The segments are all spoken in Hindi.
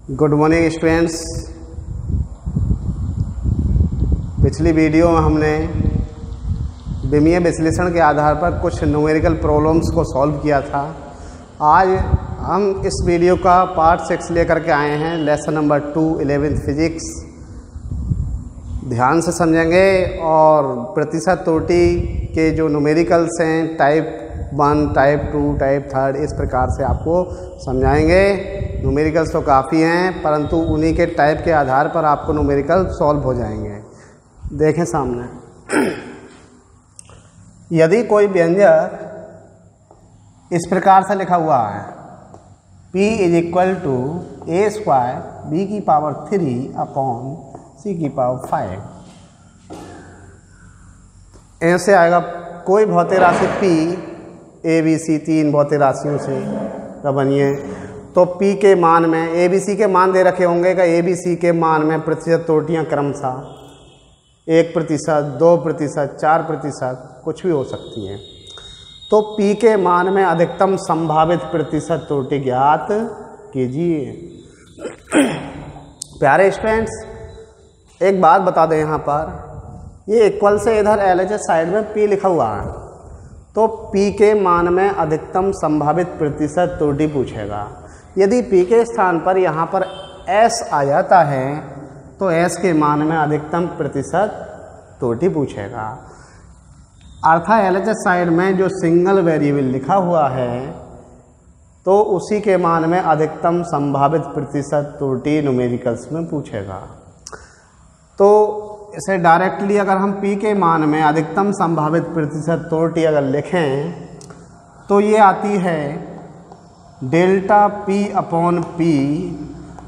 Good morning students. पिछली वीडियो में हमने विमीय विश्लेषण के आधार पर कुछ न्यूमेरिकल प्रॉब्लम्स को सॉल्व किया था। आज हम इस वीडियो का पार्ट 6 लेकर के आए हैं, लेसन नंबर 2 11th फिजिक्स। ध्यान से समझेंगे और प्रतिशत त्रुटि के जो न्यूमेरिकल्स हैं टाइप 1, टाइप 2, टाइप 3 इस प्रकार से आपको समझाएंगे। न्यूमेरिकल्स तो काफ़ी हैं परंतु उन्हीं के टाइप के आधार पर आपको न्यूमेरिकल सॉल्व हो जाएंगे। देखें सामने, यदि कोई व्यंजक इस प्रकार से लिखा हुआ है P = a² b⁴ ऐसे आएगा। कोई भौतिक राशि P A B C 3 भौतिक राशियों से का बनी है, तो P के मान में A B C के मान दे रखे होंगे कि A B C के मान में प्रतिशत त्रुटियाँ क्रमशः 1%, 2%, 4% कुछ भी हो सकती हैं। तो P के मान में अधिकतम संभावित प्रतिशत त्रुटि ज्ञात कीजिए। प्यारे स्टूडेंट्स, एक बात बता दें, यहाँ पर ये इक्वल से इधर LHS साइड में P लिखा हुआ है, तो P के मान में अधिकतम संभावित प्रतिशत त्रुटि पूछेगा। यदि P के स्थान पर यहाँ पर S आ जाता है तो S के मान में अधिकतम प्रतिशत त्रुटि पूछेगा। अर्थात LHS साइड में जो सिंगल वेरिएबल लिखा हुआ है तो उसी के मान में अधिकतम संभावित प्रतिशत त्रुटि न्यूमेरिकल्स में पूछेगा। तो इसे डायरेक्टली अगर हम P के मान में अधिकतम संभावित प्रतिशत त्रुटि अगर लिखें तो ये आती है डेल्टा P/P।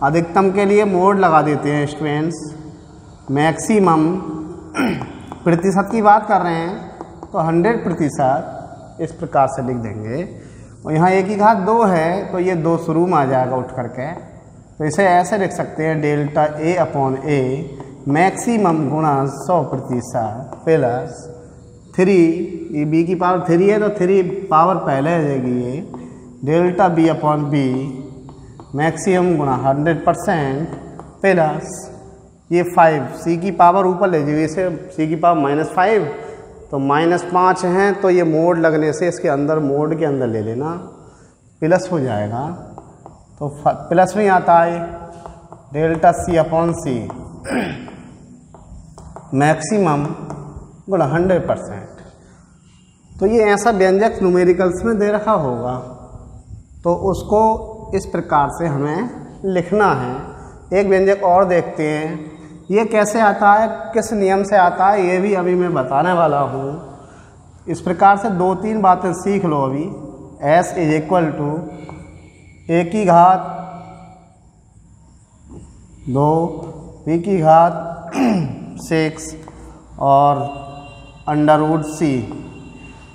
अधिकतम के लिए मोड लगा देते हैं स्टूडेंट्स, मैक्सिमम प्रतिशत की बात कर रहे हैं तो 100% इस प्रकार से लिख देंगे। और यहाँ 1/2 है तो ये 2 शुरू में आ जाएगा उठ करके, तो इसे ऐसे लिख सकते हैं डेल्टा A/A मैक्सिमम गुणा 100% प्लस 3, ये B⁴ है तो 3 पावर पहले आ जाएगी, ये डेल्टा B/B मैक्सिमम गुणा 100% प्लस ये 5 C⁻ ऊपर ले जाइए, इसे C⁻−5 तो -5 हैं तो ये मोड लगने से इसके अंदर मोड के अंदर ले लेना, प्लस हो जाएगा। तो प्लस में आता है डेल्टा C/C मैक्सिमम गुणा 100%। तो ये ऐसा व्यंजक न्यूमेरिकल्स में दे रखा होगा तो उसको इस प्रकार से हमें लिखना है। एक व्यंजक और देखते हैं, ये कैसे आता है, किस नियम से आता है, ये भी अभी मैं बताने वाला हूँ। इस प्रकार से 2-3 बातें सीख लो अभी। S = a⁻² P⁻6 और √C।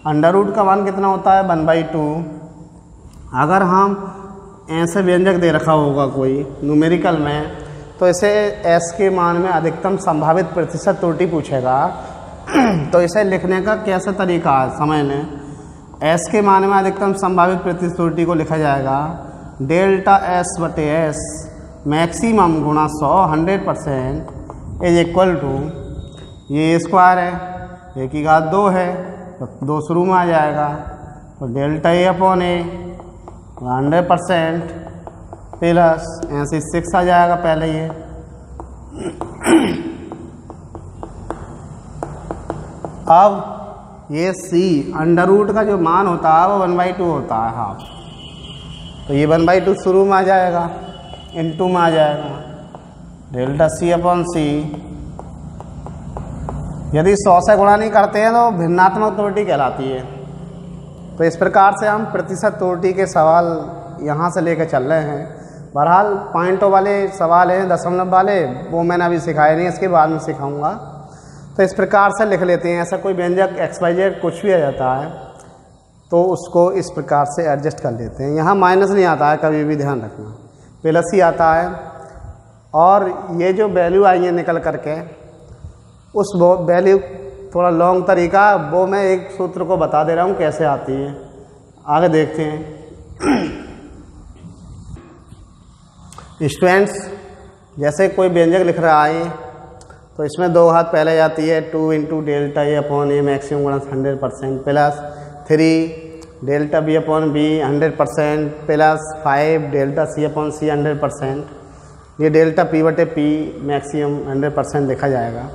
अंडर का मान कितना होता है 1/2। अगर हम ऐसे व्यंजक दे रखा होगा कोई न्यूमेरिकल में तो इसे S के मान में अधिकतम संभावित प्रतिशत त्रुटि पूछेगा। तो इसे लिखने का कैसा तरीका है समझ लें। S के मान में अधिकतम संभावित प्रतिशत त्रुटि को लिखा जाएगा डेल्टा S/S मैक्सिमम गुणा 100% ये स्क्वायर है, 1/2 है तो 2 शुरू में आ जाएगा, तो डेल्टा A/A 100% प्लस ऐसे 6 आ जाएगा पहले ये अब ये C अंडर का जो मान होता है वो 1/2 होता है हाफ, तो ये 1/2 शुरू में आ जाएगा, इनटू में आ जाएगा डेल्टा C/C। यदि 100 से गुणा नहीं करते हैं तो भिन्नात्मक त्रुटि कहलाती है। तो इस प्रकार से हम प्रतिशत त्रुटि के सवाल यहाँ से लेकर चल रहे हैं। बहरहाल पॉइंटों वाले सवाल हैं, दशमलव वाले, वो मैंने अभी सिखाए नहीं, इसके बाद में सिखाऊंगा। तो इस प्रकार से लिख लेते हैं। ऐसा कोई व्यंजक XYZ कुछ भी आ जाता है तो उसको इस प्रकार से एडजस्ट कर लेते हैं। यहाँ माइनस नहीं आता है, कभी भी ध्यान रखना, प्लस ही आता है। और ये जो वैल्यू आई है निकल करके, उस वैल्यू थोड़ा लॉन्ग तरीका, वो मैं एक सूत्र को बता दे रहा हूँ कैसे आती है, आगे देखते हैं। स्टूडेंट्स, जैसे कोई व्यंजक लिख रहा है तो इसमें दो घात पहले जाती है 2 into delta A upon A maximum गुणस 100% plus 3 delta B upon B 100% plus 5 delta C upon C 100%। ये डेल्टा पी बटे पी मैक्सिमम 100% देखा जाएगा।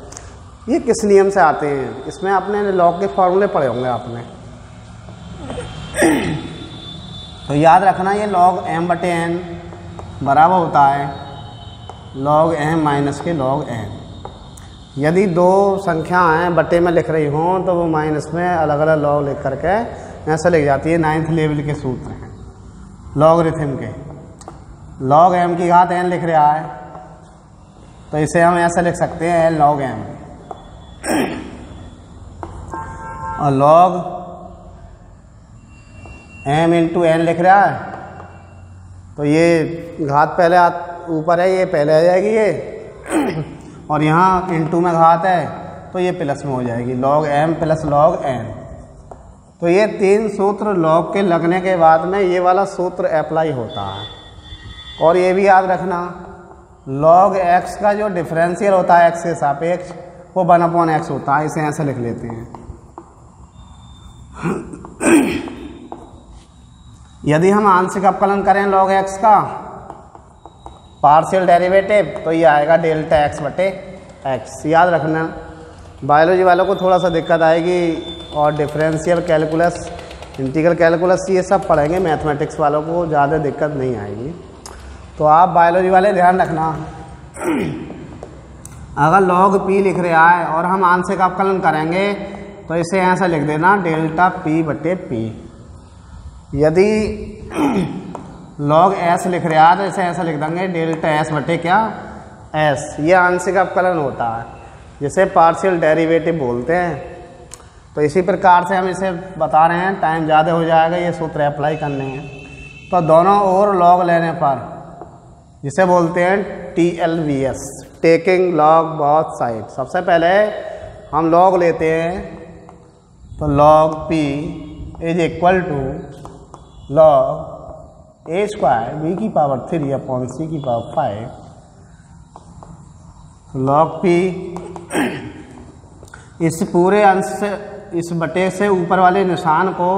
ये किस नियम से आते हैं? इसमें आपने लॉग के फॉर्मूले पढ़े होंगे आपने। तो याद रखना ये लॉग एम बटे एन बराबर होता है लॉग एम माइनस के लॉग एन। यदि दो संख्याएं बटे में लिख रही हों तो वो माइनस में अलग अलग लॉग लिख करके ऐसा लिख जाती है। 9th लेवल के सूत्र हैं लॉगरिथम के। लॉग एम की घात एन लिख रहा है तो इसे हम ऐसा लिख सकते हैं एन लॉग एम, और लॉग एम इंटू एन लिख रहा है तो ये घात पहले ऊपर है, ये पहले आ जाएगी ये, और यहाँ इंटू में घात है तो ये प्लस में हो जाएगी log M plus log N. तो ये तीन सूत्र लॉग के लगने के बाद में ये वाला सूत्र अप्लाई होता है। और ये भी याद रखना लॉग एक्स का जो डिफरेंशियल होता है एक्स के सापेक्ष वो 1/x होता है। इसे ऐसे लिख लेते हैं। यदि हम आंशिक अवकलन करें लॉग एक्स का पार्शियल डेरिवेटिव तो ये आएगा डेल्टा एक्स बटे एक्स। याद रखना बायोलॉजी वालों को थोड़ा सा दिक्कत आएगी और डिफरेंशियल कैलकुलस इंटीग्रल कैलकुलस ये सब पढ़ेंगे। मैथमेटिक्स वालों को ज़्यादा दिक्कत नहीं आएगी। तो आप बायोलॉजी वाले ध्यान रखना, अगर लॉग पी लिख रहा है और हम आंशिक अवकलन करेंगे तो इसे ऐसा लिख देना डेल्टा पी बटे पी। यदि लॉग एस लिख रहा है तो इसे ऐसा लिख देंगे डेल्टा एस बटे क्या एस। ये आंशिक अवकलन होता है जिसे पार्शियल डेरिवेटिव बोलते हैं। तो इसी प्रकार से हम इसे बता रहे हैं, टाइम ज़्यादा हो जाएगा, ये सूत्र अप्लाई करने हैं। तो दोनों ओर लॉग लेने पर जिसे बोलते हैं TLVS, taking log both side. सबसे पहले हम लॉग लेते हैं तो log P is equal to log A square B की पावर 3 अपॉन सी की पावर 5। लॉग P इस पूरे अंश से इस बटे से ऊपर वाले निशान को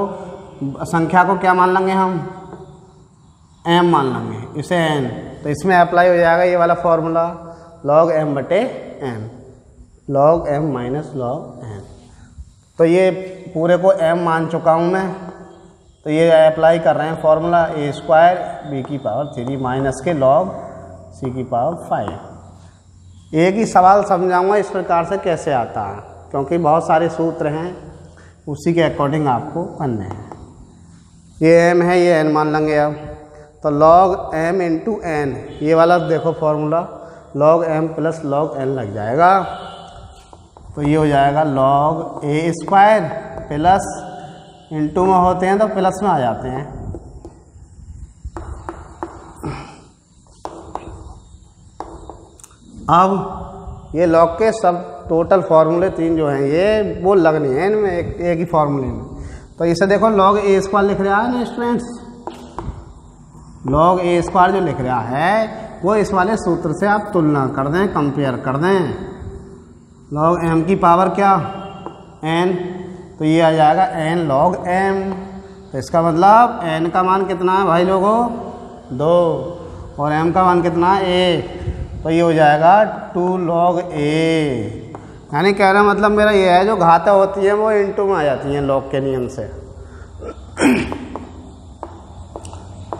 संख्या को क्या मान लेंगे हम m मान लेंगे, इसे n। तो इसमें अप्लाई हो जाएगा ये वाला फॉर्मूला log m बटे n, log m minus log n। तो ये पूरे को m मान चुका हूँ मैं, तो ये अप्लाई कर रहे हैं फॉर्मूला ए स्क्वायर बी की पावर 3 माइनस के log सी की पावर 5। एक ही सवाल समझाऊंगा इस प्रकार से कैसे आता है, क्योंकि बहुत सारे सूत्र हैं उसी के अकॉर्डिंग आपको करने हैं। ये m है, ये n मान लेंगे अब। तो log m इंटू एन, ये वाला देखो formula log m plus log n लग जाएगा। तो ये हो जाएगा log ए स्क्वायर प्लस इंटू में होते हैं तो प्लस में आ जाते हैं। अब ये log के सब टोटल फार्मूले तीन जो हैं ये वो लगने हैं इनमें एक ही फार्मूले में। तो इसे देखो log ए स्क्वायर लिख रहा है ना स्टूडेंट्स, log ए स्क्वायर जो लिख रहा है वो इस वाले सूत्र से आप तुलना कर दें, कंपेयर कर दें। log m की पावर क्या n, तो ये आ जाएगा n log m। तो इसका मतलब n का मान कितना है भाई लोगों 2 और m का मान कितना है 1, तो ये हो जाएगा 2 log a। यानी कहना मतलब मेरा ये है जो घातें होती हैं वो इंटू में आ जाती हैं log के नियम से।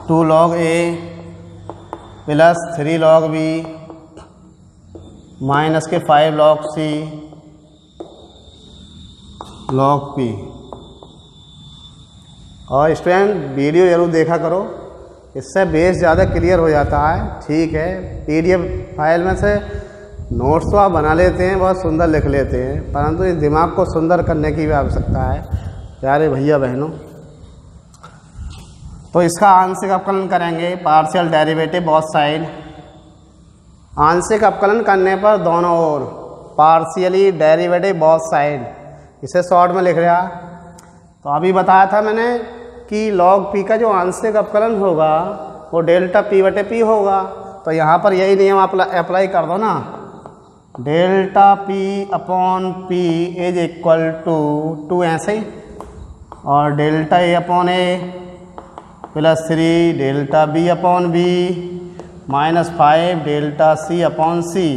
2 log a plus 3 log b minus के 5 log c log p। और स्टूडेंट वीडियो जरूर देखा करो, इससे बेस ज़्यादा क्लियर हो जाता है। ठीक है, PDF फाइल में से नोट्स तो आप बना लेते हैं, बहुत सुंदर लिख लेते हैं, परंतु इस दिमाग को सुंदर करने की भी आवश्यकता है प्यारे भैया बहनों। तो इसका आंशिक अवकलन करेंगे पार्शियल डेरिवेटिव बोथ साइड। आंशिक अवकलन करने पर दोनों ओर पार्शियली डेरिवेटिव बोथ साइड, इसे शॉर्ट में लिख रहा। तो अभी बताया था मैंने कि log p का जो आंशिक अवकलन होगा वो डेल्टा p बटे p होगा। तो यहाँ पर यही नियम अप्लाई कर दो ना, delta P upon P is equal to ऐसे ही, और delta A upon A plus 3 delta B upon B -5 delta C upon C.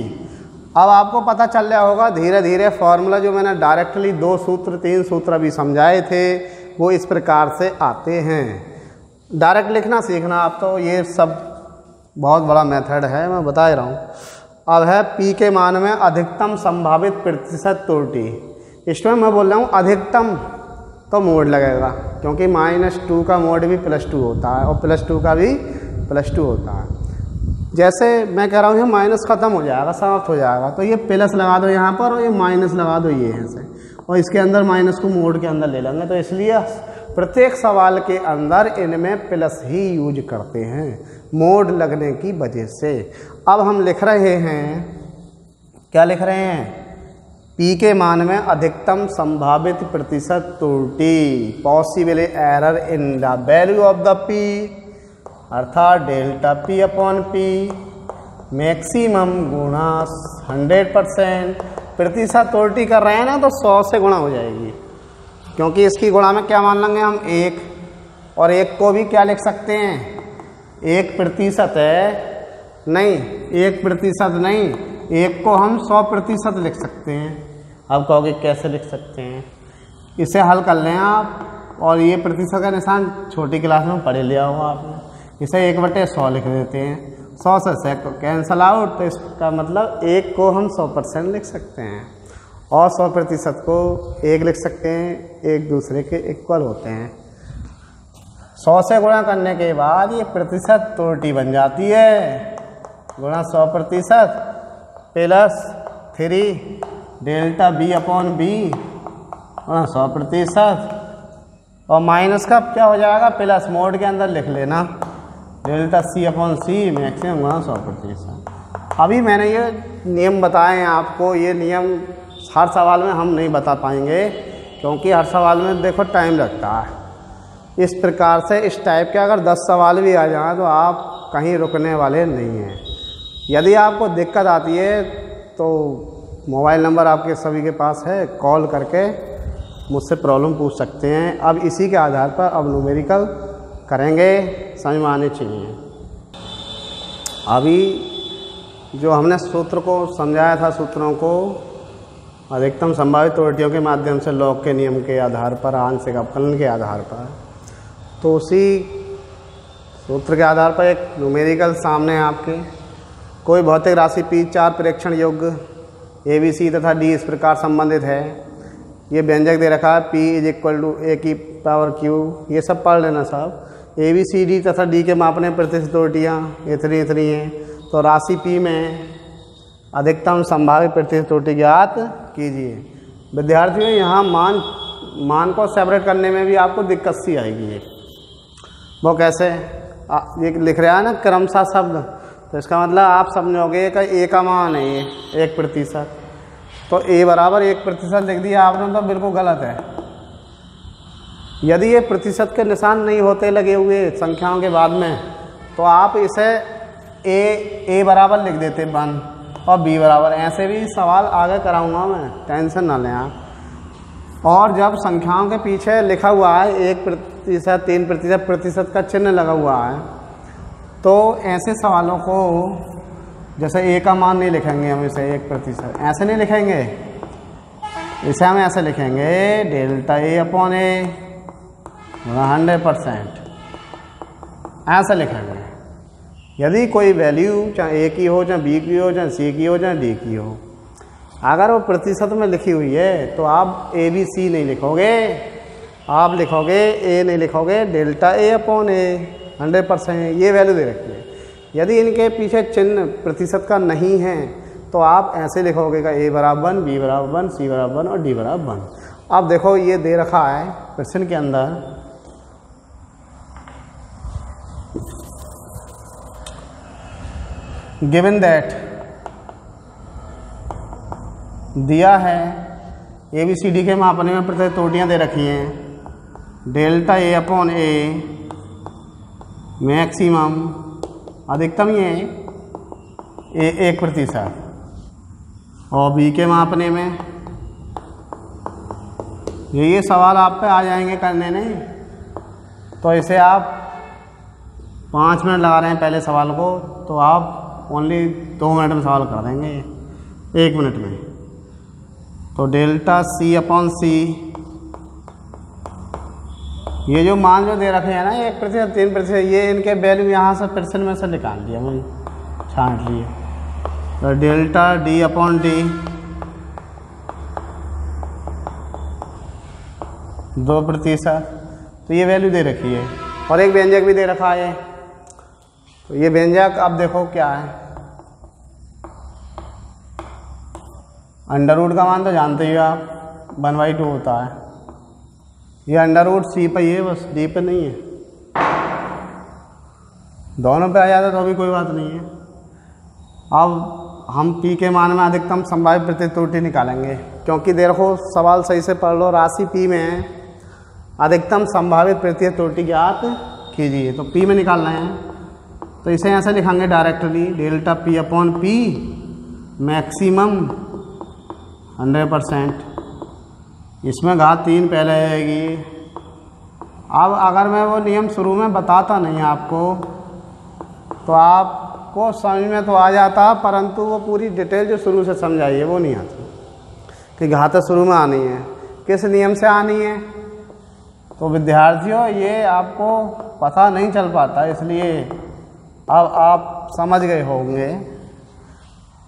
अब आपको पता चल रहा होगा धीरे धीरे फॉर्मूला जो मैंने डायरेक्टली 2 सूत्र 3 सूत्र अभी समझाए थे वो इस प्रकार से आते हैं। डायरेक्ट लिखना सीखना आप, तो ये सब बहुत बड़ा मेथड है, मैं बता ही रहा हूँ। अब है पी के मान में अधिकतम संभावित प्रतिशत त्रुटि। इसमें मैं बोल रहा हूँ अधिकतम तो मोड लगेगा, क्योंकि -2 का मोड भी +2 होता है और +2 का भी +2 होता है। जैसे मैं कह रहा हूँ ये माइनस ख़त्म हो जाएगा, समाप्त हो जाएगा, तो ये प्लस लगा दो यहाँ पर और ये माइनस लगा दो ये ऐसे, और इसके अंदर माइनस को मोड के अंदर ले लेंगे। तो इसलिए प्रत्येक सवाल के अंदर इनमें प्लस ही यूज करते हैं मोड लगने की वजह से। अब हम लिख रहे हैं, क्या लिख रहे हैं? पी के मान में अधिकतम संभावित प्रतिशत त्रुटि, possible error in the value of the P, अर्थात delta P upon P maximum गुणा 100%। प्रतिशत त्रुटि कर रहे हैं ना तो 100 से गुणा हो जाएगी, क्योंकि इसकी गुणा में क्या मान लेंगे हम 1, और 1 को भी क्या लिख सकते हैं 1% है, नहीं 1% नहीं, 1 को हम 100% लिख सकते हैं। अब कहोगे कैसे लिख सकते हैं? इसे हल कर लें आप, और ये प्रतिशत का निशान छोटी क्लास में पढ़े लिया होगा आपने, इसे 1/100 लिख देते हैं, 100 से 100 कैंसल आउट, तो इसका मतलब 1 को हम 100% लिख सकते हैं और 100% को 1 लिख सकते हैं, एक दूसरे के इक्वल होते हैं। 100 से गुणा करने के बाद ये प्रतिशत त्रुटि बन जाती है, गुणा 100% plus 3 delta B upon B 100%, और माइनस का क्या हो जाएगा प्लस, मोड के अंदर लिख लेना डेल्टा सी अपॉन सी मैक्सिमम गुणा 100%। अभी मैंने ये नियम बताए हैं आपको, ये नियम हर सवाल में हम नहीं बता पाएंगे, क्योंकि हर सवाल में देखो टाइम लगता है। इस प्रकार से इस टाइप के अगर 10 सवाल भी आ जाएं तो आप कहीं रुकने वाले नहीं हैं। यदि आपको दिक्कत आती है तो मोबाइल नंबर आपके सभी के पास है, कॉल करके मुझसे प्रॉब्लम पूछ सकते हैं। अब इसी के आधार पर अब न्यूमेरिकल करेंगे, समझ में आने चाहिए। अभी जो हमने सूत्र को समझाया था, सूत्रों को अधिकतम संभावित त्रुटियों के माध्यम से लॉग के नियम के आधार पर, आंशिक अवकलन के आधार पर, तो उसी सूत्र के आधार पर एक न्यूमेरिकल सामने है आपके। कोई भौतिक राशि P 4 प्रेक्षण योग्य A B C तथा D इस प्रकार संबंधित है। ये व्यंजक दे रखा है P = A⁻Q, ये सब पढ़ लेना साहब। A B C D तथा D के मापने प्रतिशत त्रुटियाँ इतनी हैं, तो राशि P में अधिकतम संभावित प्रतिशत त्रुटि ज्ञात कीजिए। विद्यार्थियों यहाँ मान को सेपरेट करने में भी आपको दिक्कत सी आएगी। वो कैसे? ये लिख रहा है ना क्रमशः शब्द, तो इसका मतलब आप समझोगे कि A का मान है ये 1%, तो A बराबर 1% लिख दिया आपने तो बिल्कुल गलत है। यदि ये प्रतिशत के निशान नहीं होते लगे हुए संख्याओं के बाद में, तो आप इसे A बराबर लिख देते 1 और B बराबर, ऐसे भी सवाल आगे कराऊंगा मैं, टेंशन ना लें आप। और जब संख्याओं के पीछे लिखा हुआ है 1%, 3%, प्रतिशत का चिन्ह लगा हुआ है, तो ऐसे सवालों को जैसे A का मान नहीं लिखेंगे हम, इसे 1% ऐसे नहीं लिखेंगे, इसे हम ऐसे लिखेंगे डेल्टा A अपॉन A 100%, ऐसा लिखेंगे। यदि कोई वैल्यू चाहे A की हो, चाहे B की हो, चाहे C की हो, चाहे D की हो, अगर वो प्रतिशत में लिखी हुई है तो आप A B C नहीं लिखोगे, आप लिखोगे A नहीं लिखोगे, डेल्टा A अपॉन A 100%, ये वैल्यू दे रखी है। यदि इनके पीछे चिन्ह प्रतिशत का नहीं है तो आप ऐसे लिखोगे का A बराबर 1, B बराबर 1, C बराबर 1 और D बराबर 1। अब देखो ये दे रखा है क्वेश्चन के अंदर, गिवन दैट दिया है ABCD के मापने में प्रतिशत त्रुटियाँ दे रखी हैं, delta A upon A maximum अधिकतम ये 1%। और बी के मापने में ये सवाल आप पे आ जाएंगे करने नहीं, तो इसे आप 5 मिनट लगा रहे हैं पहले सवाल को, तो आप ओनली 2 मिनट में सवाल कर देंगे 1 मिनट में। तो डेल्टा C अपॉन C, ये जो मान जो दे रखे हैं ना 1%, 3%, ये इनके वैल्यू यहाँ से % में से निकाल लिया मैंने, छांट लिए। तो डेल्टा D अपॉन D 2%, तो ये वैल्यू दे रखी है। और एक व्यंजक भी दे रखा है, तो ये व्यंजक अब देखो क्या है। अंडर रूट का मान तो जानते ही हो आप, 1/2 होता है। ये अंडर रूट C पे ही है, बस D पे नहीं है। दोनों पे आ जाता तो भी कोई बात नहीं है। अब हम P के मान में अधिकतम संभावित प्रतिशत त्रुटि निकालेंगे, क्योंकि देखो सवाल सही से पढ़ लो। राशि P में है, अधिकतम संभावित प्रतिशत त्रुटि ज्ञात कीजिए, तो P में निकालना है। तो इसे ऐसे लिखेंगे directly, delta P upon P maximum 100%, इसमें घात 3 पहले आएगी। अब अगर मैं वो नियम शुरू में बताता नहीं आपको, तो आपको समझ में तो आ जाता, परंतु वो पूरी डिटेल जो शुरू से समझाइए वो नहीं आती कि घात शुरू में आनी है, किस नियम से आनी है। तो विद्यार्थियों ये आपको पता नहीं चल पाता, इसलिए अब आप समझ गए होंगे।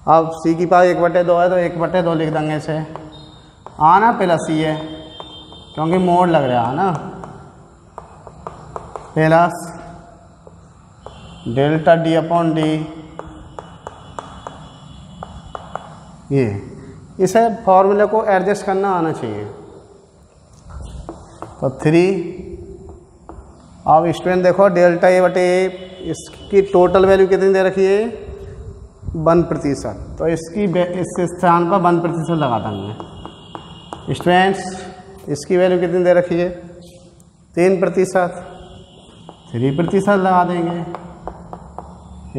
अब C की पावर 1/2 है, तो 1/2 लिख देंगे इसे, आना प्लस ही है क्योंकि मोड लग रहा है ना, plus delta D upon D। ये इसे फॉर्मूले को एडजस्ट करना आना चाहिए। तो 3, अब स्टूडेंट देखो डेल्टा A/A, इसकी टोटल वैल्यू कितनी दे रखी है 1%, तो इसकी इस स्थान पर 1% लगा देंगे। स्टूडेंट्स इसकी वैल्यू कितनी दे रखी है 3%, 3% लगा देंगे।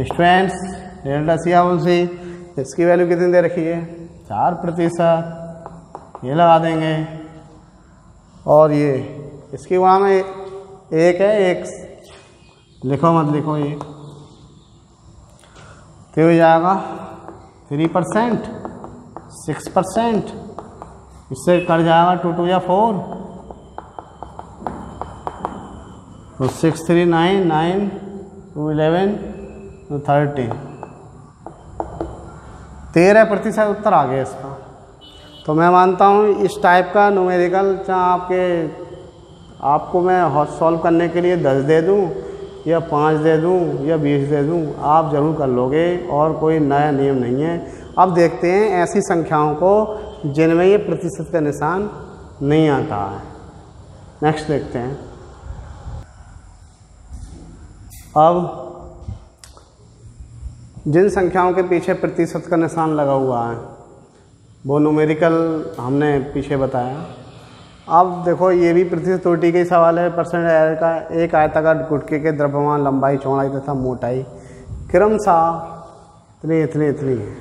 Students delta C upon C, इसकी वैल्यू कितनी दे रखी है 4%, ये लगा देंगे। और ये इसकी वहाँ में 1 है, 1 लिखो मत लिखो, ये तो हो जाएगा 3%, 6%, इससे कट जाएगा 2 2 या 4, तो 6 3 9 9 2 11 तो 30, 13% उत्तर आ गया इसका। तो मैं मानता हूँ इस टाइप का न्यूमेरिकल चाहे आपको मैं सॉल्व करने के लिए 10 दे दूँ या 5 दे दूँ या 20 दे दूँ, आप ज़रूर कर लोगे, और कोई नया नियम नहीं है। अब देखते हैं ऐसी संख्याओं को जिनमें ये प्रतिशत का निशान नहीं आता है। नेक्स्ट देखते हैं। अब जिन संख्याओं के पीछे प्रतिशत का निशान लगा हुआ है वो न्यूमेरिकल हमने पीछे बताया। अब देखो ये भी प्रतिशत त्रुटि का सवाल है। परसेंट एरर का एक आयताकार गुटके के द्रव्यमान, लंबाई, चौड़ाई तथा मोटाई क्रमशः इतनी है।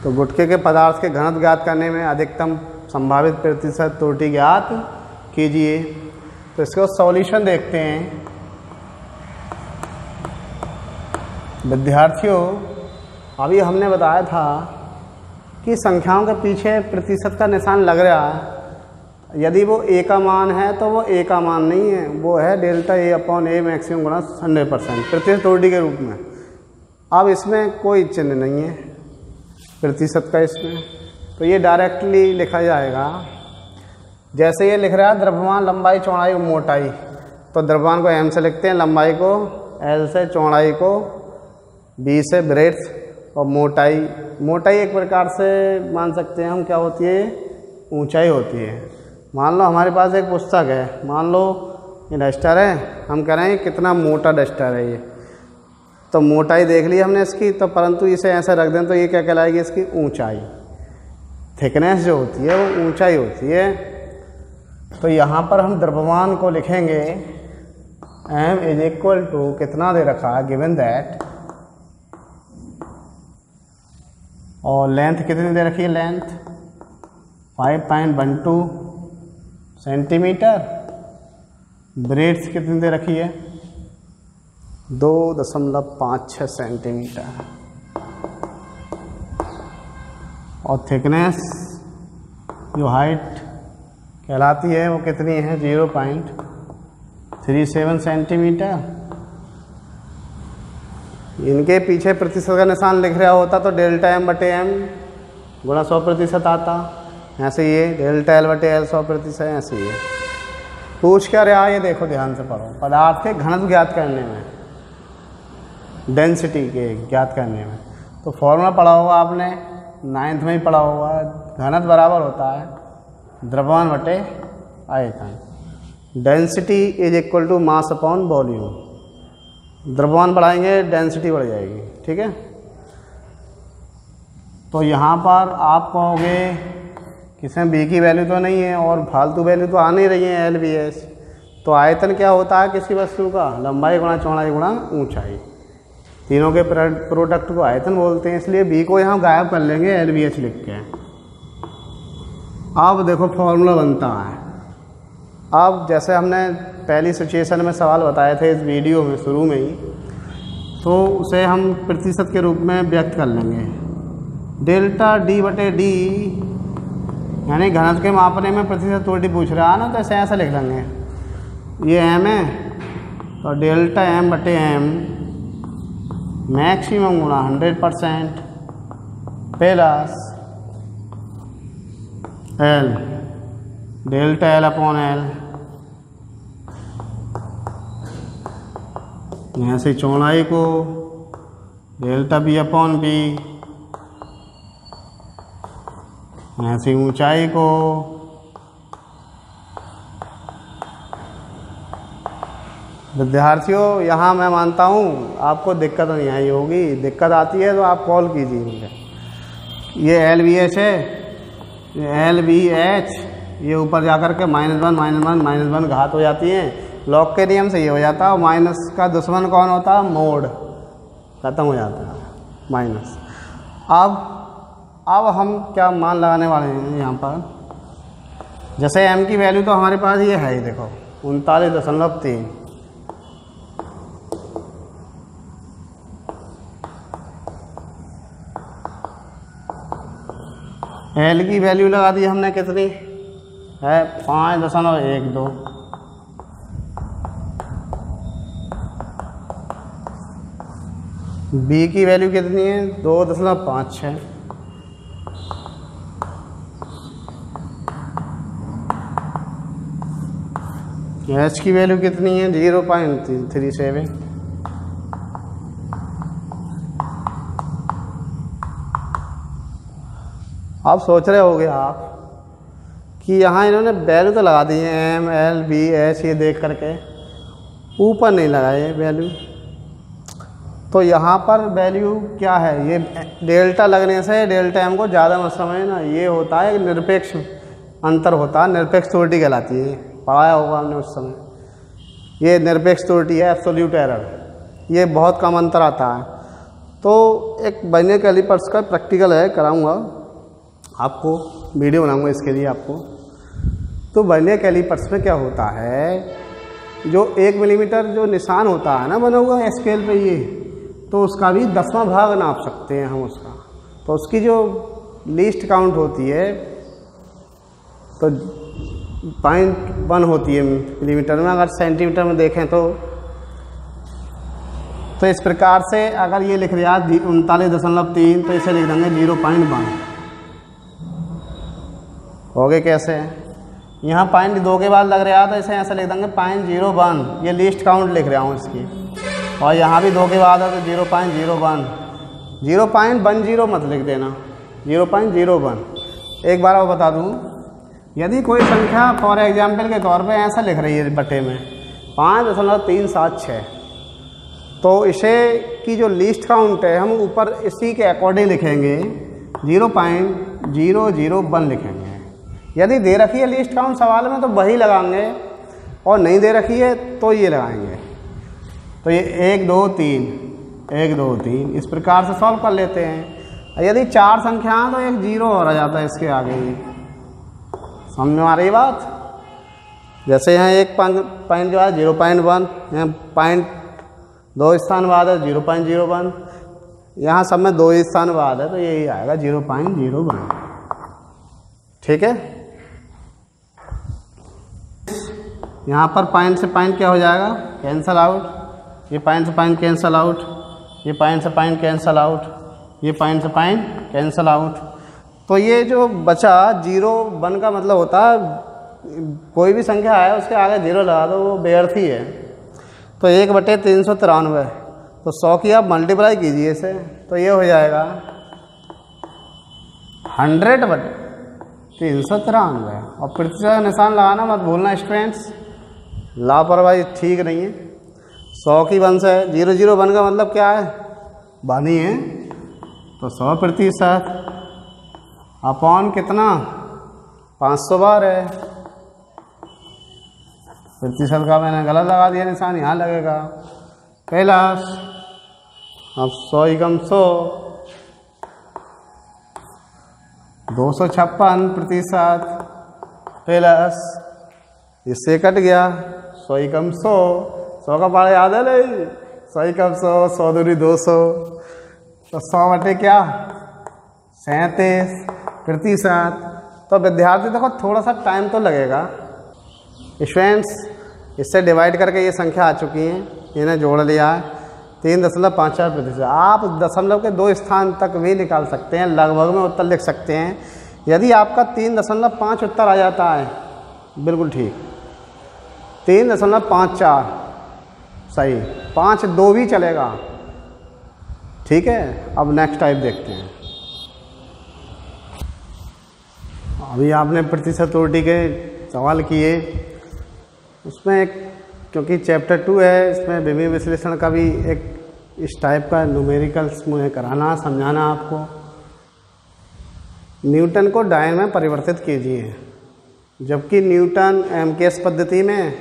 तो गुटके के पदार्थ के घनत्व ज्ञात करने में अधिकतम संभावित प्रतिशत त्रुटि ज्ञात कीजिए। तो इसका सॉल्यूशन देखते हैं। विद्यार्थियों अभी हमने बताया था कि संख्याओं के पीछे प्रतिशत का निशान लग रहा है। यदि वो A का मान है तो वो A का मान नहीं है, वो है delta A upon A maximum गुणा 100% प्रतिशत त्रुटि के रूप में। अब इसमें कोई चिन्ह नहीं है प्रतिशत का इसमें, तो ये डायरेक्टली लिखा जाएगा। जैसे ये लिख रहा है द्रव्यमान, लंबाई, चौड़ाई और मोटाई, तो द्रव्यमान को M से लिखते हैं, लंबाई को L से, चौड़ाई को B से, ब्रेड्थ, और मोटाई एक प्रकार से मान सकते हैं हम क्या होती है, ऊंचाई होती है। मान लो हमारे पास एक पुस्तक है, मान लो ये डस्टर है, हम कह रहे हैं कितना मोटा डस्टर है ये, तो मोटाई देख ली हमने इसकी, तो परंतु इसे ऐसे रख दें तो ये क्या कहलाएगी, इसकी ऊंचाई, थिकनेस जो होती है वो ऊंचाई होती है। तो यहाँ पर हम द्रव्यमान को लिखेंगे m इज इक्वल टू कितना दे रखा है, गिवन दैट, और लेंथ कितनी दे रखी है, लेंथ 5.12 सेंटीमीटर, ब्रेड्थ कितनी दे रखी है, 2.56 सेंटीमीटर, और थिकनेस जो हाइट कहलाती है वो कितनी है, 0.37 सेंटीमीटर। इनके पीछे प्रतिशत का निशान लिख रहा होता तो डेल्टा एम बटे एम गुणा 100% आता, ऐसे ये डेल्टा एल बटे एल 100%, ऐसे ये पूछ क्या रहा है, ये देखो ध्यान से पढ़ो। पदार्थ के घनत्व ज्ञात करने में, डेंसिटी के ज्ञात करने में, तो फॉर्मूला पढ़ा होगा आपने, 9th में ही पढ़ा होगा, घनत्व बराबर होता है द्रव्यमान बटे आयतन। Density is equal to mass upon volume, द्रव्यमान बढ़ाएंगे डेंसिटी बढ़ जाएगी, ठीक है। तो यहाँ पर आप कहोगे किसमें बी की वैल्यू तो नहीं है और फालतू वैल्यू तो आ नहीं रही है, एल बी एस, तो आयतन क्या होता है किसी वस्तु का, लंबाई गुणा चौड़ाई गुणा ऊंचाई, तीनों के प्रोडक्ट को आयतन बोलते हैं, इसलिए बी को यहाँ गायब कर लेंगे एल बी एच लिख के। अब देखो फॉर्मूला बनता है। अब जैसे हमने पहली सिचुएशन में सवाल बताए थे इस वीडियो में शुरू में ही, तो उसे हम प्रतिशत के रूप में व्यक्त कर लेंगे। डेल्टा डी बटे डी, यानी घनत्व के मापने में प्रतिशत त्रुटि पूछ रहा है ना, तो ऐसे ऐसा लिख लेंगे, ये एम है तो डेल्टा एम बटे एम मैक्सिमम गुणा 100% plus L, delta L upon L, यहाँ से चौड़ाई को डेल्टा बी अपॉन बी, यहाँ से ऊंचाई को विद्यार्थियों, यहाँ मैं मानता हूँ आपको दिक्कत नहीं आई होगी, दिक्कत आती है तो आप कॉल कीजिए मुझे। ये एल बी एच है, ये एल बी एच, ये ऊपर जाकर के -1 घात हो जाती है, लॉग के नियम से ये हो जाता है, और माइनस का दुश्मन कौन होता है, मोड, खत्म हो जाता है माइनस। अब हम क्या मान लगाने वाले हैं यहाँ पर, जैसे m की वैल्यू तो हमारे पास ये है ही, देखो 39.3, एल की वैल्यू लगा दी हमने कितनी है, 5.12, बी की वैल्यू कितनी है, 2.56, एच की वैल्यू कितनी है, 0.37, आप सोच रहे होगे आप कि यहाँ इन्होंने वैल्यू तो लगा दी है एम एल बी एच, ये देख करके ऊपर नहीं लगाए वैल्यू, तो यहाँ पर वैल्यू क्या है, ये डेल्टा लगने से डेल्टा एम को ज़्यादा मत समझना, ये होता है निरपेक्ष अंतर होता है, निरपेक्ष त्रुटि कहलाती है, पढ़ाया होगा हमने उस समय, ये निरपेक्ष त्रुटि है, एब्सोल्यूट एरर, ये बहुत कम अंतर आता है। तो एक वर्नियर कैलिपर्स का प्रैक्टिकल है, कराऊंगा आपको, वीडियो बनाऊंगा इसके लिए आपको। तो वर्नियर कैलिपर्स में क्या होता है, जो 1 मिलीमीटर जो निशान होता है ना बना हुआ स्केल पे, ये तो उसका भी 10वां भाग नाप सकते हैं हम उसका, तो उसकी जो लीस्ट काउंट होती है तो 0.1 होती है मिलीमीटर में, अगर सेंटीमीटर में देखें तो इस प्रकार से अगर ये लिख रहा है 39.3, तो इसे लिख देंगे 0.1, हो गए कैसे, यहाँ 0.2 के बाद लग रहा है तो इसे ऐसे लिख देंगे 0.01, ये लिस्ट काउंट लिख रहा हूँ इसकी, और यहाँ भी 2 के बाद है तो 0.01, 0.10 मत लिख देना, 0.01। एक बार और बता दूँ, यदि कोई संख्या फॉर एग्जाम्पल के तौर पे ऐसा लिख रही है बटे में 5.376, तो इसे की जो लिस्ट काउंट है हम ऊपर इसी के अकॉर्डिंग लिखेंगे, 0.001 लिखेंगे। यदि दे रखी है लिस्ट काउंट सवाल में तो वही लगाएंगे, और नहीं दे रखी है तो ये लगाएंगे, तो ये 1 2 3 1 2 3 इस प्रकार से सॉल्व कर लेते हैं। यदि 4 संख्या तो एक 0 और आ जाता है इसके आगे ही। समझ में आ रही बात? जैसे यहाँ एक पॉइंट जो है 0.1, यहाँ पॉइंट 2 स्थान बाद है 0.01, यहाँ सब में 2 स्थान बाद है तो यही आएगा 0.01। ठीक है, यहाँ पर पॉइंट से पॉइंट क्या हो जाएगा, कैंसल आउट। ये पॉइंट से पॉइंट कैंसल आउट, ये पॉइंट से पॉइंट कैंसल आउट, ये पॉइंट से पॉइंट कैंसल आउट। तो ये जो बचा 0.1 का मतलब होता है कोई भी संख्या है उसके आगे 0 लगा दो वो व्यर्थ ही है। तो 1/393, तो 100 की आप मल्टीप्लाई कीजिए इसे तो ये हो जाएगा 100/393। और प्रतिशत का निशान लगाना मत भूलना स्टूडेंट्स, लापरवाही ठीक नहीं है। 100 की 1 से 001 का मतलब क्या है, 1 ही है, तो 100% अपॉन कितना 500 बार है। प्रतिशत का मैंने गलत लगा दिया निशान, यहाँ लगेगा कैलाश। अब 100 ही कम 100, 256% प्लस इससे कट गया 100 ही कम 100, 100 का पारा याद है नहीं, 100 ही कम 100, 100 दूनी 200, तो 100 बटे क्या 37%। तो विद्यार्थी देखो थोड़ा सा टाइम तो लगेगा स्टूडेंट्स, इससे डिवाइड करके ये संख्या आ चुकी हैं, इन्हें जोड़ लिया है 3.54%। आप दशमलव के 2 स्थान तक भी निकाल सकते हैं, लगभग में उत्तर लिख सकते हैं। यदि आपका 3.5 उत्तर आ जाता है बिल्कुल ठीक, 3.54 सही, 5.2 भी चलेगा। ठीक है, अब नेक्स्ट टाइप देखते हैं। अभी आपने प्रतिशत त्रुटि के सवाल किए, उसमें क्योंकि चैप्टर 2 है इसमें विभिन्न विश्लेषण का भी एक इस टाइप का न्यूमेरिकल्स मुझे कराना समझाना आपको। न्यूटन को डायन में परिवर्तित कीजिए, जबकि न्यूटन एमकेएस पद्धति में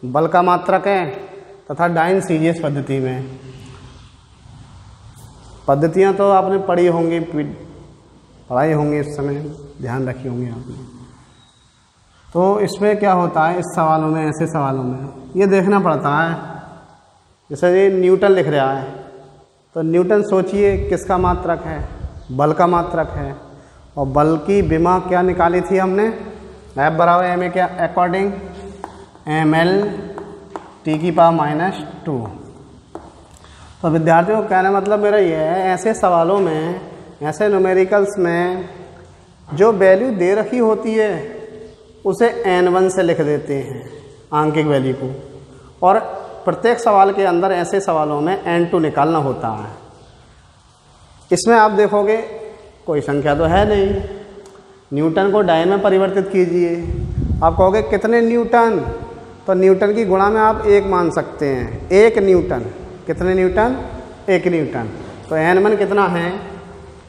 बल का मात्रक है तथा डायन सीजीएस पद्धति में। पद्धतियाँ तो आपने पढ़ी होंगी, पढ़ाई होंगी, इस समय ध्यान रखी होंगी आपने। तो इसमें क्या होता है, इस सवालों में, ऐसे सवालों में ये देखना पड़ता है। जैसे ये न्यूटन लिख रहा है तो न्यूटन सोचिए किसका मात्रक है, बल का मात्रक है। और बल की विमा क्या निकाली थी हमने, F बराबर एम ए के अकॉर्डिंग ml T⁻²। तो विद्यार्थियों को कहने मतलब मेरा ये है, ऐसे सवालों में, ऐसे न्यूमेरिकल्स में जो वैल्यू दे रखी होती है उसे n1 से लिख देते हैं आंकिक वैल्यू को, और प्रत्येक सवाल के अंदर ऐसे सवालों में n2 निकालना होता है। इसमें आप देखोगे कोई संख्या तो है नहीं, न्यूटन को डायन में परिवर्तित कीजिए। आप कहोगे कितने न्यूटन, तो न्यूटन की गुणा में आप 1 मान सकते हैं, 1 न्यूटन। कितने न्यूटन, 1 न्यूटन, तो n1 कितना है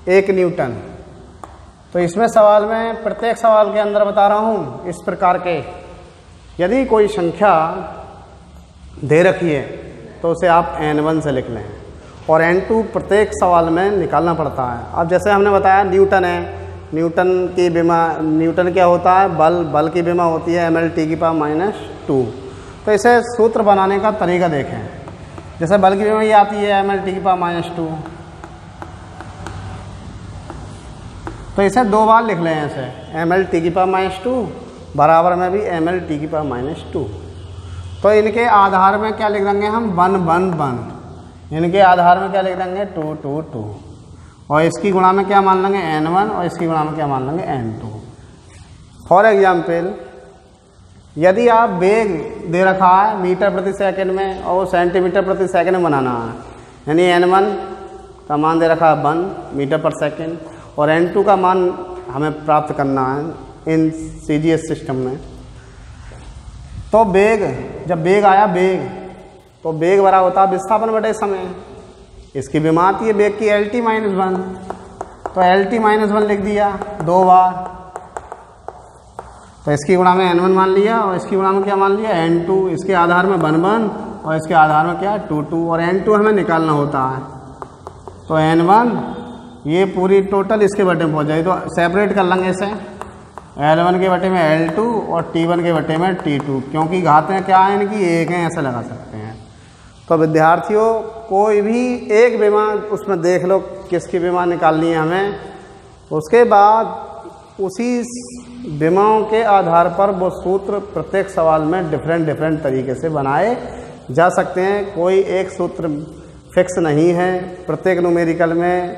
1 न्यूटन। तो इसमें सवाल में प्रत्येक सवाल के अंदर बता रहा हूँ इस प्रकार के, यदि कोई संख्या दे रखी है तो उसे आप n1 से लिख लें और n2 प्रत्येक सवाल में निकालना पड़ता है। अब जैसे हमने बताया न्यूटन है, न्यूटन की विमा, न्यूटन क्या होता है, बल की विमा होती है ml T⁻²। तो इसे सूत्र बनाने का तरीका देखें। जैसे बल की विमा ये आती है ml T⁻², तो इसे 2 बार लिख लें ऐसे, ml T⁻² बराबर में भी ml T⁻²। तो इनके आधार में क्या लिख देंगे हम 1 1 1, इनके आधार में क्या लिख देंगे 2 2 2, और इसकी गुणा में क्या मान लेंगे n1 और इसकी गुणा में क्या मान लेंगे n2। फॉर एग्जाम्पल यदि आप वेग दे रखा है मीटर प्रति सेकंड में और सेंटीमीटर प्रति सेकंड में बनाना है, यानी n1 का मान दे रखा है 1 मीटर पर सेकंड और n2 का मान हमें प्राप्त करना है इन सीजीएस सिस्टम में। तो वेग, जब वेग आया वेग, तो वेग बराबर होता है विस्थापन बटे समय। इसकी विमा आती है वेग की LT-1, तो LT-1 लिख दिया 2 बार, तो इसकी गुणा में n1 मान लिया और इसकी गुणा में क्या मान लिया n2। इसके आधार में 1 1 और इसके आधार में क्या 2 2 और N2 हमें निकालना होता है। तो N1 ये पूरी टोटल इसके बटे में पहुँच जाएगी। तो सेपरेट कर लेंगे इसे, L1 के बटे में L2 और T1 के बटे में T2, क्योंकि घातें क्या हैं इनकी एक हैं, ऐसे लगा सकते हैं। तो विद्यार्थियों कोई भी एक विमा उसमें देख लो किसकी विमा निकालनी है हमें, उसके बाद उसी विमाओं के आधार पर वो सूत्र प्रत्येक सवाल में डिफरेंट तरीके से बनाए जा सकते हैं। कोई एक सूत्र फिक्स नहीं है प्रत्येक न्यूमेरिकल में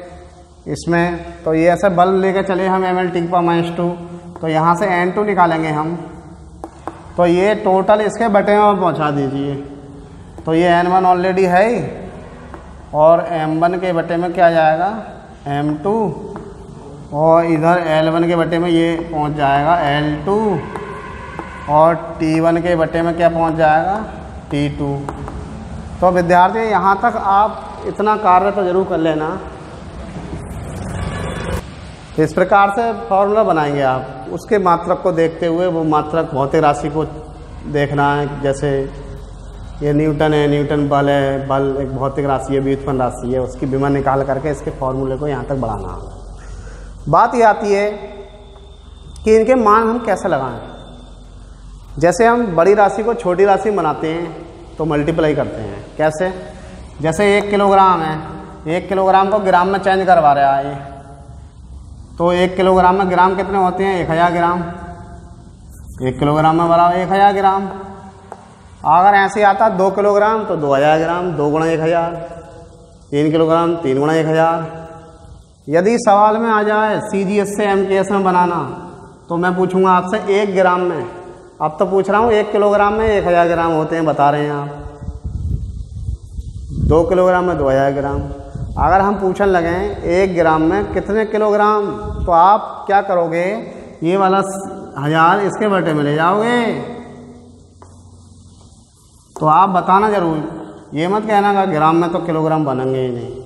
इसमें। तो ये ऐसे बल लेकर चले हम ml/-2, तो यहाँ से N2 निकालेंगे हम, तो ये टोटल इसके बटे में पहुँचा दीजिए। तो ये N1 ऑलरेडी है ही, और M1 के बटे में क्या जाएगा M2, और इधर L1 के बटे में ये पहुंच जाएगा L2, और T1 के बटे में क्या पहुंच जाएगा T2। तो विद्यार्थी यहाँ तक आप इतना कार्य तो ज़रूर कर लेना। तो इस प्रकार से फॉर्मूला बनाएंगे आप, उसके मात्रक को देखते हुए वो मात्रक भौतिक राशि को देखना है। जैसे ये न्यूटन है, न्यूटन बल है, बल एक भौतिक राशि है, व्युत्पन्न राशि है, उसकी विमा निकाल करके इसके फॉर्मूले को यहाँ तक बढ़ाना है। बात ये आती है कि इनके मान हम कैसे लगाएं। जैसे हम बड़ी राशि को छोटी राशि बनाते हैं तो मल्टीप्लाई करते हैं। कैसे? जैसे 1 किलोग्राम है, 1 किलोग्राम को ग्राम में चेंज करवा रहा है, तो 1 किलोग्राम में ग्राम कितने होते हैं 1000 ग्राम। 1 किलोग्राम में बराबर 1000 ग्राम। अगर ऐसे आता 2 किलोग्राम तो 2000 ग्राम, 2 गुणा 1000, 3 किलोग्राम 3 गुणा 1000। यदि सवाल में आ जाए CGS से MKS में बनाना, तो मैं पूछूंगा आपसे 1 ग्राम में। अब तो पूछ रहा हूँ 1 किलोग्राम में 1000 ग्राम होते हैं, बता रहे हैं आप। 2 किलोग्राम में 2000 ग्राम। अगर हम पूछने लगें 1 ग्राम में कितने किलोग्राम, तो आप क्या करोगे, ये वाला 1000 इसके बटे में ले जाओगे। तो आप बताना जरूर, ये मत कहना कि ग्राम में तो किलोग्राम बनेंगे ही नहीं।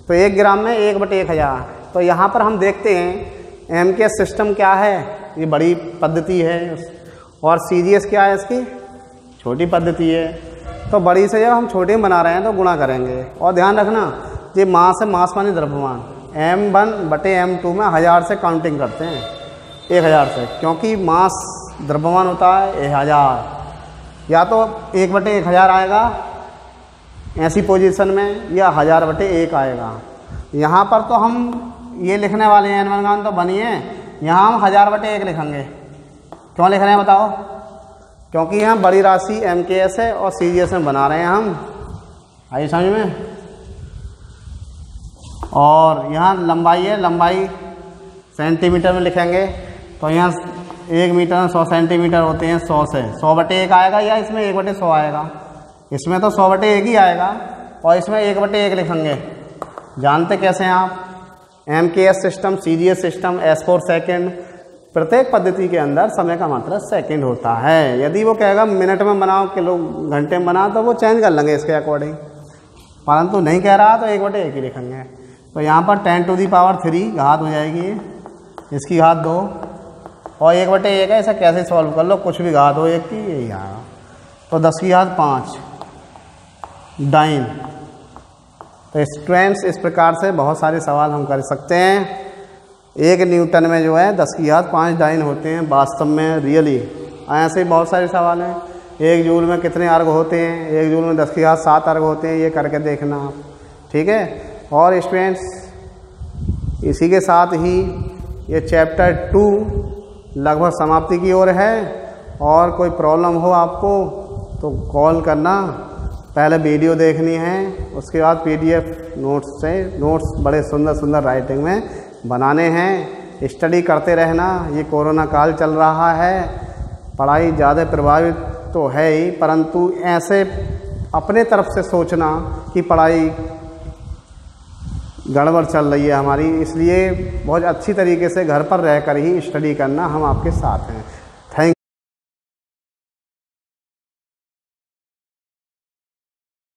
तो 1 ग्राम में 1/1000। तो यहाँ पर हम देखते हैं MKS सिस्टम क्या है, ये बड़ी पद्धति है, और CGS क्या है इसकी छोटी पद्धति है। तो बड़ी से जब हम छोटी बना रहे हैं तो गुणा करेंगे। और ध्यान रखना, ये मास है, मास मानी द्रव्यमान, M1/M2 में 1000 से काउंटिंग करते हैं, 1000 से, क्योंकि मास द्रव्यमान होता है 1000। या तो 1/1000 आएगा ऐसी पोजीशन में, या 1000/1 आएगा। यहाँ पर तो हम ये लिखने वाले हैं, N1 तो बनिए, यहाँ हम 1000/1 लिखेंगे। क्यों लिख रहे हैं बताओ? क्योंकि यहाँ बड़ी राशि MKS है और CGS में बना रहे हैं हम, आइए समझ में। और यहाँ लंबाई है, लंबाई सेंटीमीटर में लिखेंगे, तो यहाँ 1 मीटर में 100 सेंटीमीटर होते हैं, 100 से 100/1 आएगा, या इसमें 1/100 आएगा। इसमें तो 100/1 ही आएगा, और इसमें 1/1 लिखेंगे। जानते कैसे हैं आप? MKS system, CGS system, S4 second, प्रत्येक पद्धति के अंदर समय का मात्रा सेकंड होता है। यदि वो कहेगा मिनट में बनाओ, किलो घंटे में बनाओ, तो वो चेंज कर लेंगे इसके अकॉर्डिंग, परंतु नहीं कह रहा तो 1/1 ही लिखेंगे। तो यहाँ पर 10⁻³ घात हो जाएगी, इसकी घात 2, और 1/1 है, इसे कैसे सॉल्व कर लो, कुछ भी घात हो 1 की, यही आएगा। तो 10⁵ डाइन। तो स्टूडेंट्स इस प्रकार से बहुत सारे सवाल हम कर सकते हैं। 1 न्यूटन में जो है 10⁵ डाइन होते हैं वास्तव में, रियली। ऐसे ही बहुत सारे सवाल हैं। 1 जूल में कितने अर्घ होते हैं, 1 जूल में 10⁵7 अर्घ होते हैं, ये करके देखना आप, ठीक है। और स्टूडेंट्स इसी के साथ ही ये चैप्टर 2 लगभग समाप्ति की ओर है। और कोई प्रॉब्लम हो आपको तो कॉल करना, पहले वीडियो देखनी है, उसके बाद PDF नोट्स से, नोट्स बड़े सुंदर सुंदर राइटिंग में बनाने हैं। स्टडी करते रहना, ये कोरोना काल चल रहा है, पढ़ाई ज़्यादा प्रभावित तो है ही, परंतु ऐसे अपने तरफ से सोचना कि पढ़ाई गड़बड़ चल रही है हमारी, इसलिए बहुत अच्छी तरीके से घर पर रहकर ही स्टडी करना, हम आपके साथ हैं।